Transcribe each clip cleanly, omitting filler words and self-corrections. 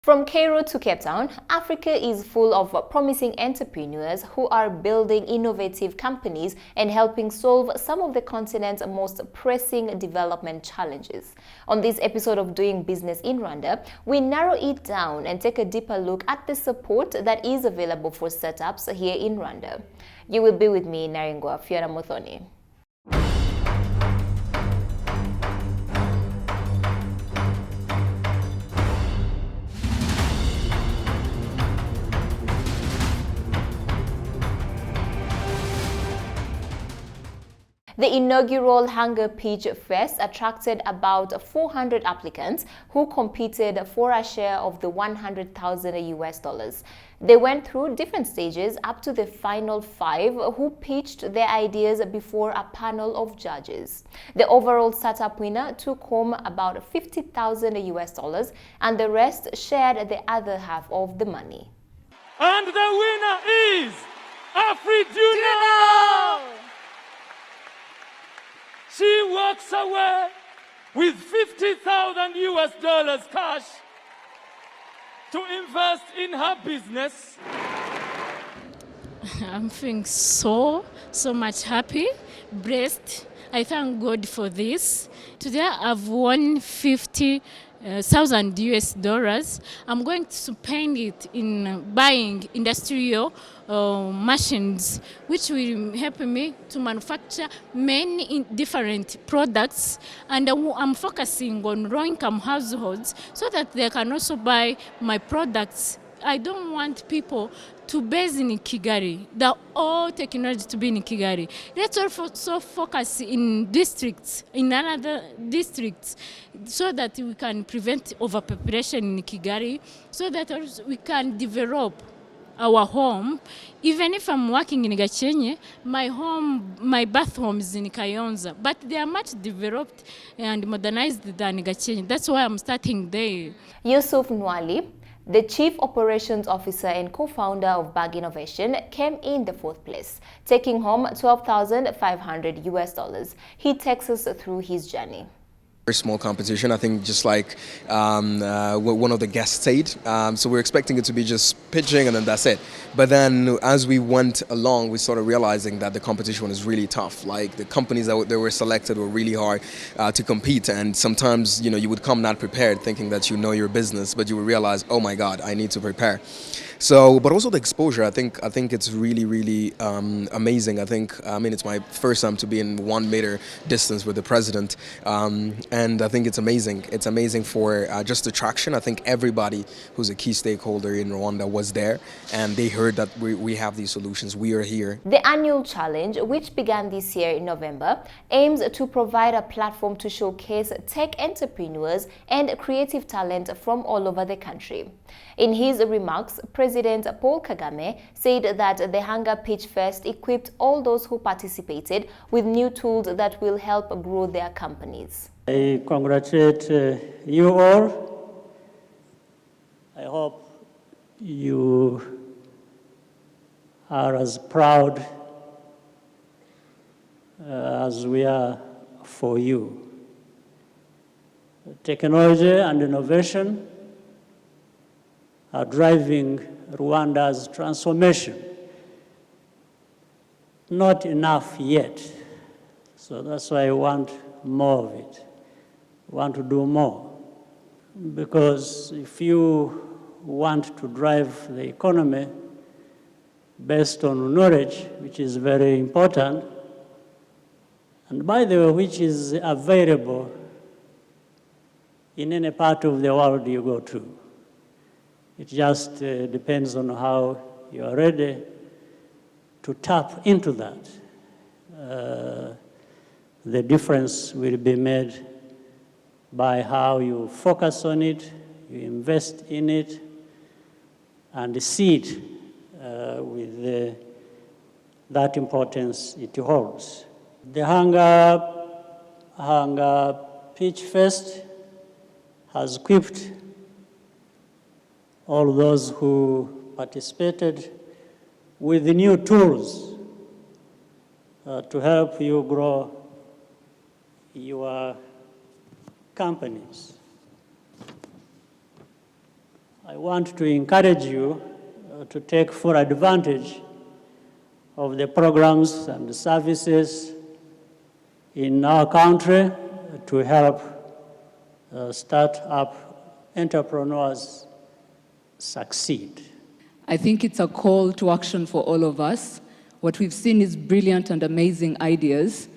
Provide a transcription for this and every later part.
From Cairo to Cape Town, Africa is full of promising entrepreneurs who are building innovative companies and helping solve some of the continent's most pressing development challenges. On this episode of Doing Business in Rwanda, we narrow it down and take a deeper look at the support that is available for startups here in Rwanda. You will be with me, Naringwa Fiona Muthoni. The inaugural Hanga Pitch Fest attracted about 400 applicants who competed for a share of the 100,000 US dollars. They went through different stages up to the final 5 who pitched their ideas before a panel of judges. The overall startup winner took home about 50,000 US dollars and the rest shared the other half of the money. And the winner is Afri-Duna! She walks away with 50,000 US dollars cash to invest in her business. I'm feeling so much happy, blessed. I thank God for this. Today I've won 50,000 US dollars. I'm going to spend it in buying industrial machines, which will help me to manufacture many different products. And I'm focusing on low-income households so that they can also buy my products. I don't want people to base in Kigali, all technology to be in Kigali. Let's also focus in districts, in another districts, so that we can prevent overpopulation in Kigali, so that we can develop our home. Even if I'm working in Gachenye, my birth home is in Kayonza, but they are much developed and modernized than Gachenye. That's why I'm starting there. Yusuf Nwali, the Chief Operations Officer and co-founder of Bag Innovation, came in the 4th place, taking home 12,500 US dollars. He takes us through his journey. Very small competition, I think, just like one of the guests said. So we're expecting it to be just pitching and then that's it. But then as we went along, we started realizing that the competition was really tough. Like the companies that were selected were really hard to compete. And sometimes, you would come not prepared thinking that you know your business, but you would realize, oh my God, I need to prepare. So, but also the exposure, I think it's really amazing. It's my first time to be in 1 meter distance with the president. And I think it's amazing. It's amazing for just the traction. I think everybody who's a key stakeholder in Rwanda was there and they heard that we have these solutions. We are here. The annual challenge, which began this year in November, aims to provide a platform to showcase tech entrepreneurs and creative talent from all over the country. In his remarks, President Paul Kagame said that the Hanga Pitch Fest equipped all those who participated with new tools that will help grow their companies. I congratulate you all. I hope you are as proud as we are for you. Technology and innovation are driving Rwanda's transformation. Not enough yet. So that's why I want more of it. I want to do more. Because if you want to drive the economy based on knowledge, which is very important, and by the way, which is available in any part of the world you go to. It just depends on how you are ready to tap into that. The difference will be made by how you focus on it, you invest in it, and see it with that importance it holds. The Hanga Pitch Fest has equipped all those who participated with the new tools to help you grow your companies. I want to encourage you to take full advantage of the programs and services in our country to help start-up entrepreneurs succeed. I think it's a call to action for all of us. What we've seen is brilliant and amazing ideas,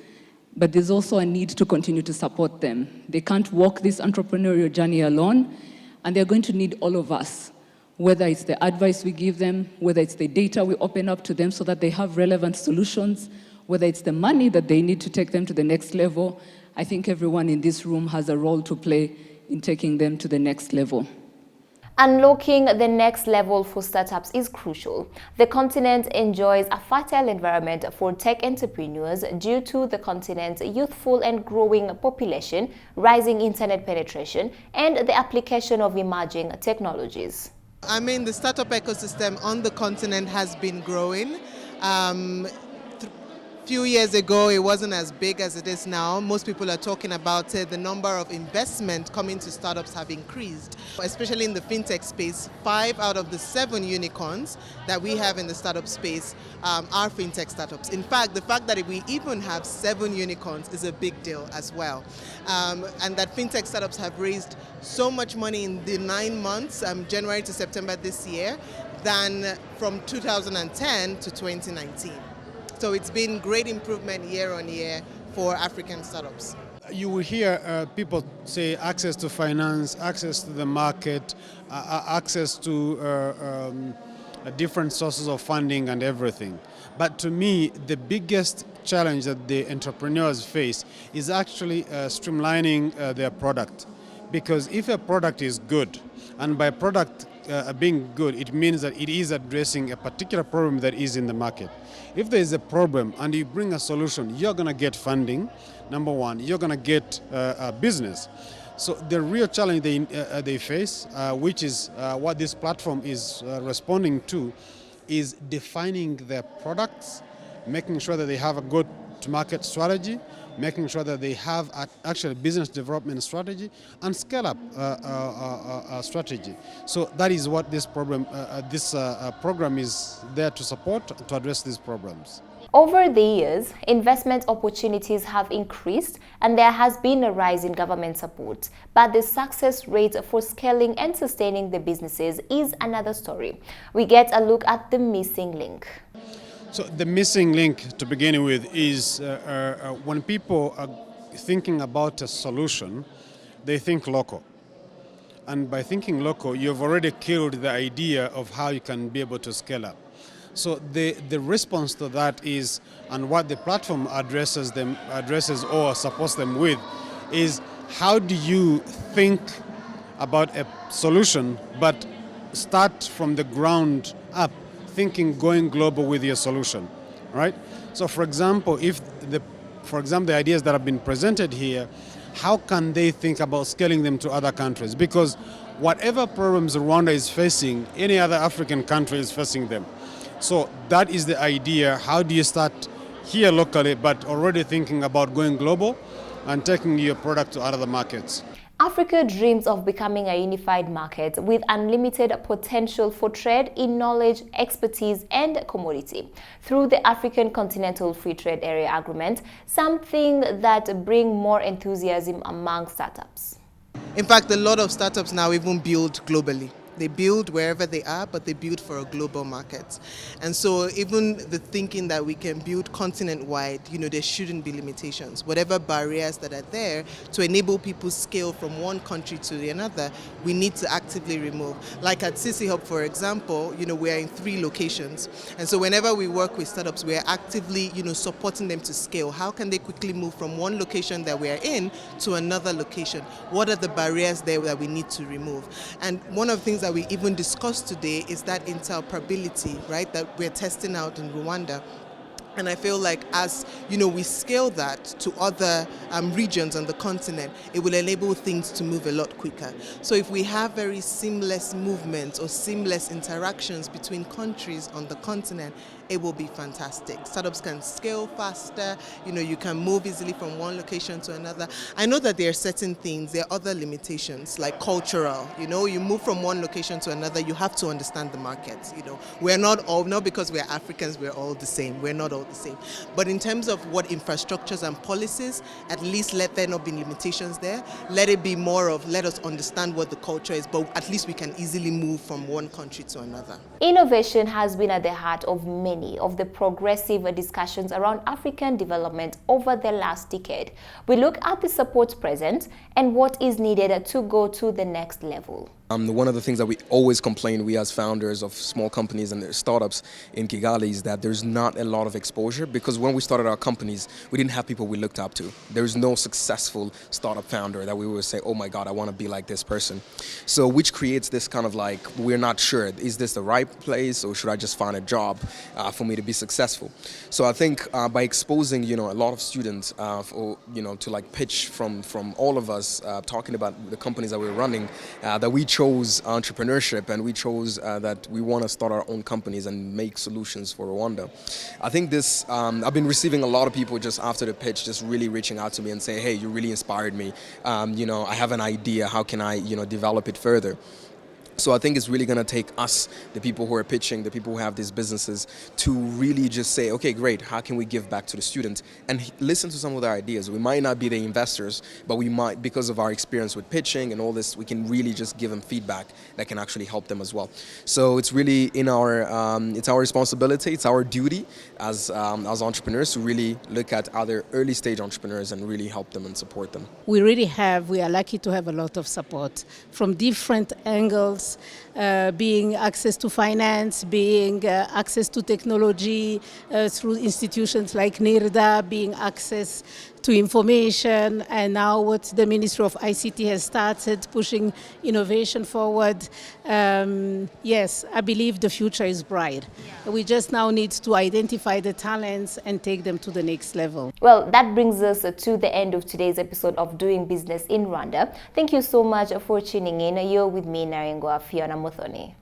but there's also a need to continue to support them. They can't walk this entrepreneurial journey alone, and they're going to need all of us, whether it's the advice we give them, whether it's the data we open up to them so that they have relevant solutions, whether it's the money that they need to take them to the next level. I think everyone in this room has a role to play in taking them to the next level. Unlocking the next level for startups is crucial. The continent enjoys a fertile environment for tech entrepreneurs due to the continent's youthful and growing population, rising internet penetration, and the application of emerging technologies. I mean, the startup ecosystem on the continent has been growing. Few years ago, it wasn't as big as it is now. Most people are talking about it. The number of investment coming to startups have increased, especially in the fintech space. 5 out of the 7 unicorns that we have in the startup space are fintech startups. In fact, the fact that we even have 7 unicorns is a big deal as well. And that fintech startups have raised so much money in the 9 months, January to September this year, than from 2010 to 2019. So it's been great improvement year on year for African startups. You will hear people say access to finance, access to the market, access to different sources of funding and everything. But to me, the biggest challenge that the entrepreneurs face is actually streamlining their product. Because if a product is good, and by product being good, it means that it is addressing a particular problem that is in the market. If there is a problem and you bring a solution, you're going to get funding, number one. You're going to get a business. So the real challenge they face, which is what this platform is responding to, is defining their products, making sure that they have a good market strategy, making sure that they have actually business development strategy and scale up strategy. So that is what this program is there to support, to address these problems. Over the years, investment opportunities have increased and there has been a rise in government support. But the success rate for scaling and sustaining the businesses is another story. We get a look at the missing link. So the missing link to begin with is when people are thinking about a solution, they think local. And by thinking local, you've already killed the idea of how you can be able to scale up. So the response to that is, and what the platform addresses or supports them with, is how do you think about a solution but start from the ground up, thinking going global with your solution, right? So for example, the ideas that have been presented here, how can they think about scaling them to other countries? Because whatever problems Rwanda is facing, any other African country is facing them. So that is the idea. How do you start here locally, but already thinking about going global and taking your product to other markets? Africa dreams of becoming a unified market with unlimited potential for trade in knowledge, expertise, and commodity through the African Continental Free Trade Area Agreement, something that brings more enthusiasm among startups. In fact, a lot of startups now even build globally. They build wherever they are, but they build for a global market. And so even the thinking that we can build continent-wide, there shouldn't be limitations. Whatever barriers that are there to enable people scale from one country to another, we need to actively remove. Like at CC Hub, for example, we are in 3 locations. And so whenever we work with startups, we are actively, supporting them to scale. How can they quickly move from one location that we are in to another location? What are the barriers there that we need to remove? And one of the things that we even discussed today is that interoperability, right, that we're testing out in Rwanda. And I feel like as we scale that to other regions on the continent, it will enable things to move a lot quicker. So if we have very seamless movements or seamless interactions between countries on the continent, it will be fantastic. Startups can scale faster, you can move easily from one location to another. I know that there are certain things, there are other limitations, like cultural, you move from one location to another, you have to understand the market, We're not because we're Africans, we're all the same. We're not all the same. But in terms of what infrastructures and policies, at least let there not be limitations there. Let it be more of, let us understand what the culture is, but at least we can easily move from one country to another. Innovation has been at the heart of many of the progressive discussions around African development over the last decade. We look at the support present and what is needed to go to the next level. One of the things that we always complain, we as founders of small companies and startups in Kigali, is that there's not a lot of exposure, because when we started our companies, we didn't have people we looked up to. There's no successful startup founder that we would say, oh my God, I want to be like this person. So which creates this kind of like, we're not sure, is this the right place, or should I just find a job for me to be successful? So I think by exposing, a lot of students, to like pitch from all of us, talking about the companies that we're running, that we chose entrepreneurship, and we chose that we want to start our own companies and make solutions for Rwanda. I think this, I've been receiving a lot of people just after the pitch, just really reaching out to me and say, hey, you really inspired me. I have an idea, how can I, develop it further? So I think it's really going to take us, the people who are pitching, the people who have these businesses, to really just say, okay, great, how can we give back to the students and listen to some of their ideas? We might not be the investors, but we might, because of our experience with pitching and all this, we can really just give them feedback that can actually help them as well. So it's really in our, it's our responsibility, it's our duty as entrepreneurs to really look at other early stage entrepreneurs and really help them and support them. We are lucky to have a lot of support from different angles. Being access to finance, being access to technology through institutions like NIRDA, being access to information, and now what the Ministry of ICT has started, pushing innovation forward. Yes, I believe the future is bright. We just now need to identify the talents and take them to the next level. Well, that brings us to the end of today's episode of Doing Business in Rwanda. Thank you so much for tuning in. You're with me, Narengwa Fiona Muthoni.